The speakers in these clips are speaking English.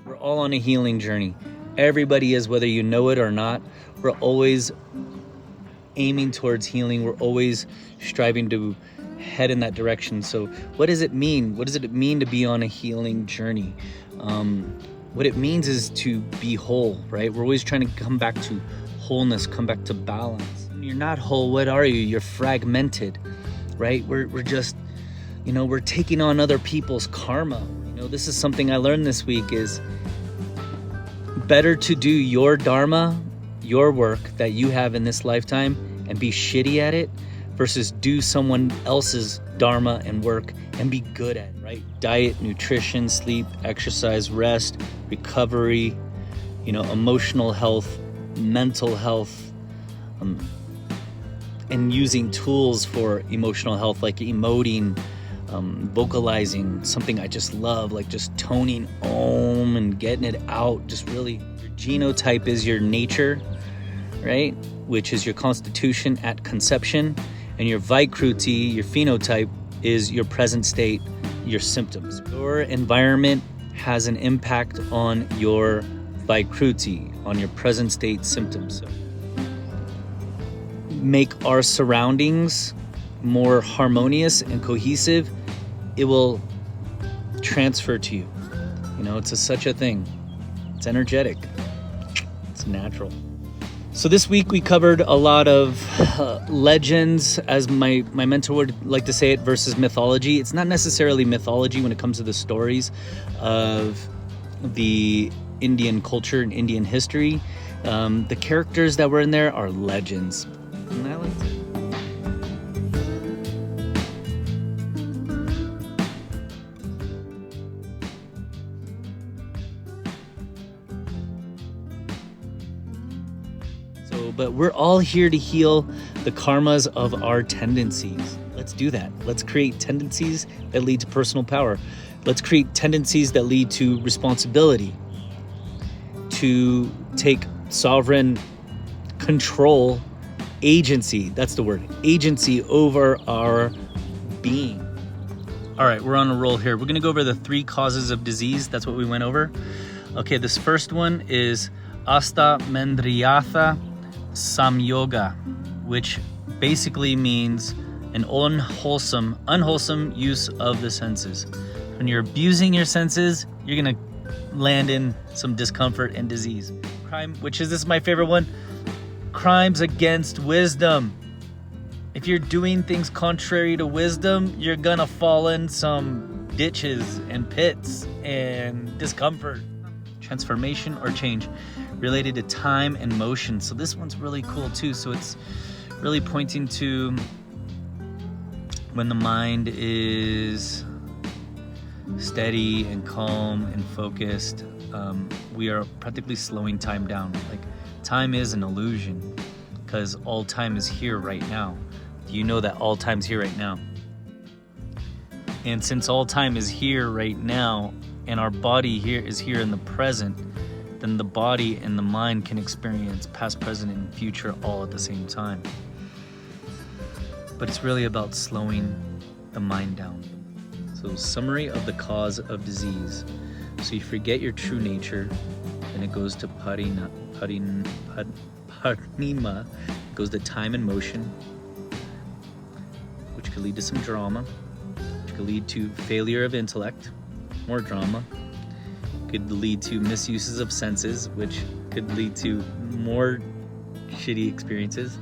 We're all on a healing journey. Everybody is, whether you know it or not. We're always aiming towards healing. We're always striving to head in that direction. So what does it mean? What does it mean to be on a healing journey? What it means is to be whole, right? We're always trying to come back to wholeness, come back to balance. When you're not whole, what are you? You're fragmented, right? We're just, we're taking on other people's karma. This is something I learned this week, is better to do your dharma, your work that you have in this lifetime and be shitty at it versus do someone else's dharma and work and be good at it, right? Diet, nutrition, sleep, exercise, rest, recovery, emotional health, mental health, and using tools for emotional health like emoting, vocalizing, something I just love, like just toning Om and getting it out. Just really, your genotype is your nature, right? Which is your constitution at conception. And your Vikruti, your phenotype, is your present state, your symptoms. Your environment has an impact on your Vikruti, on your present state symptoms. So make our surroundings more harmonious and cohesive, it will transfer to you. It's such a thing. It's energetic. It's natural. So this week we covered a lot of legends, as my mentor would like to say it, versus mythology. It's not necessarily mythology when it comes to the stories of the Indian culture and Indian history. The characters that were in there are legends. And I like to. But we're all here to heal the karmas of our tendencies. Let's do that. Let's create tendencies that lead to personal power. Let's create tendencies that lead to responsibility, to take sovereign control, agency. That's the word, agency over our being. All right, we're on a roll here. We're going to go over the 3 causes of disease. That's what we went over. Okay, this first one is Asta Mendriyatha Samyoga, which basically means an unwholesome use of the senses. When you're abusing your senses, you're gonna land in some discomfort and disease. Crime, this is my favorite one, crimes against wisdom. If you're doing things contrary to wisdom, you're gonna fall in some ditches and pits and discomfort. Transformation or change related to time and motion. So this one's really cool too. So it's really pointing to when the mind is steady and calm and focused, we are practically slowing time down. Like, time is an illusion because all time is here right now. You know that all time's here right now. And since all time is here right now and our body here is here in the present, then the body and the mind can experience past, present, and future all at the same time. But it's really about slowing the mind down. So, summary of the cause of disease. So you forget your true nature, and it goes to parinima, it goes to time and motion, which could lead to some drama, which could lead to failure of intellect, more drama, could lead to misuses of senses, which could lead to more shitty experiences,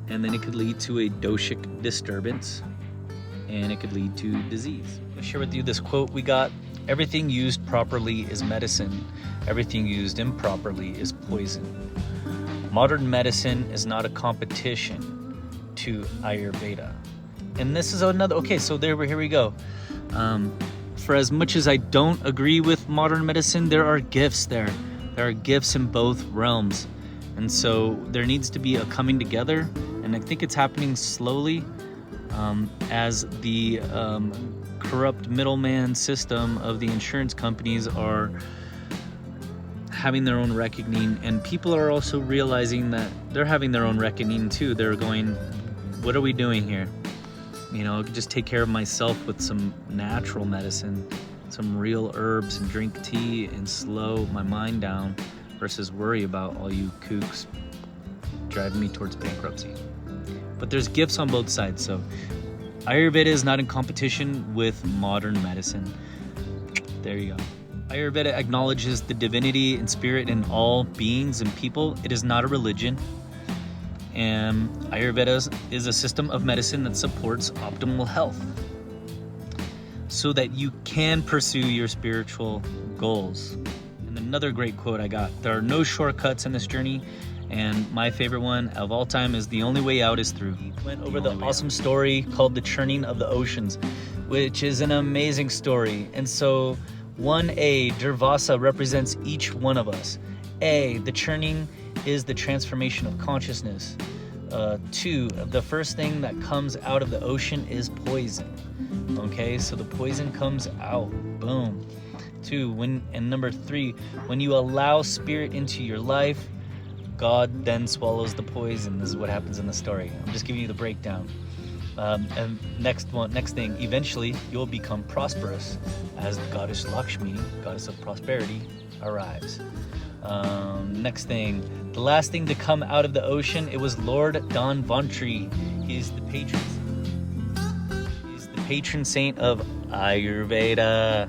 and then it could lead to a doshic disturbance, and it could lead to disease. I'll share with you this quote we got: everything used properly is medicine, everything used improperly is poison. Modern medicine is not a competition to Ayurveda. And this is another, okay, so here we go. For as much as I don't agree with modern medicine, there are gifts there. There are gifts in both realms. And so there needs to be a coming together. And I think it's happening slowly as the corrupt middleman system of the insurance companies are having their own reckoning. And people are also realizing that they're having their own reckoning too. They're going, what are we doing here? I could just take care of myself with some natural medicine. some real herbs and drink tea and slow my mind down versus worry about all you kooks driving me towards bankruptcy. But there's gifts on both sides. So Ayurveda is not in competition with modern medicine. There you go. Ayurveda acknowledges the divinity and spirit in all beings and people. It is not a religion. And Ayurveda is a system of medicine that supports optimal health so that you can pursue your spiritual goals. And another great quote I got, there are no shortcuts in this journey. And my favorite one of all time is the only way out is through. He went over the awesome story called The Churning of the Oceans, which is an amazing story. And so 1A, Durvasa, represents each one of us. A, the churning is the transformation of consciousness. 2, the first thing that comes out of the ocean is poison. Okay, so the poison comes out. Boom. 2, and number 3, when you allow spirit into your life, God then swallows the poison. This is what happens in the story. I'm just giving you the breakdown. And next thing, eventually you'll become prosperous as the goddess Lakshmi, goddess of prosperity, arrives. Next thing, the last thing to come out of the ocean, it was Lord Dhanvantri. He's the patron saint of Ayurveda.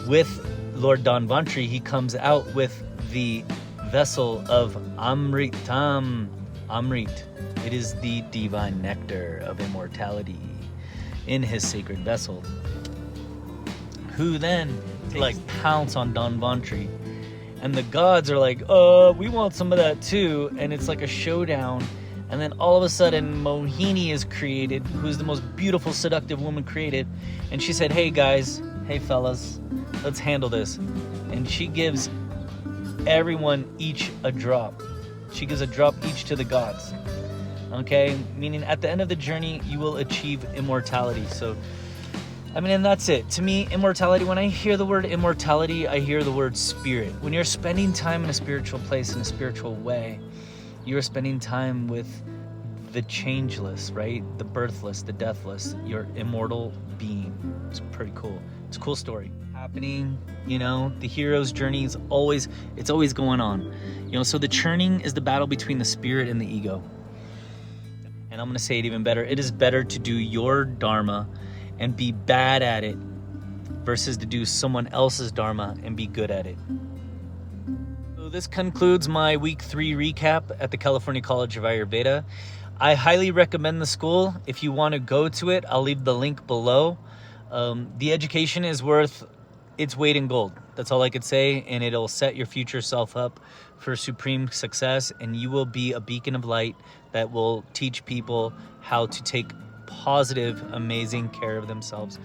With Lord Dhanvantri, he comes out with the vessel of Amritam. Amrit. It is the divine nectar of immortality in his sacred vessel. Who then pounce on Dhanvantri. And the gods are like, we want some of that too. And it's like a showdown. And then all of a sudden, Mohini is created, who's the most beautiful, seductive woman created. And she said, hey guys, hey fellas, let's handle this. And she gives everyone each a drop. She gives a drop each to the gods. Okay, meaning at the end of the journey, you will achieve immortality. So, and that's it. To me, immortality, when I hear the word immortality, I hear the word spirit. When you're spending time in a spiritual place, in a spiritual way, you're spending time with the changeless, right? The birthless, the deathless, your immortal being. It's pretty cool. It's a cool story happening, the hero's journey is always going on. So the churning is the battle between the spirit and the ego. And I'm going to say it even better. It is better to do your dharma and be bad at it versus to do someone else's dharma and be good at it. So this concludes my week 3 recap at the California College of Ayurveda. I highly recommend the school. If you want to go to it, I'll leave the link below. The education is worth its weight in gold. That's all I could say, and it'll set your future self up for supreme success, and you will be a beacon of light that will teach people how to take positive, amazing care of themselves.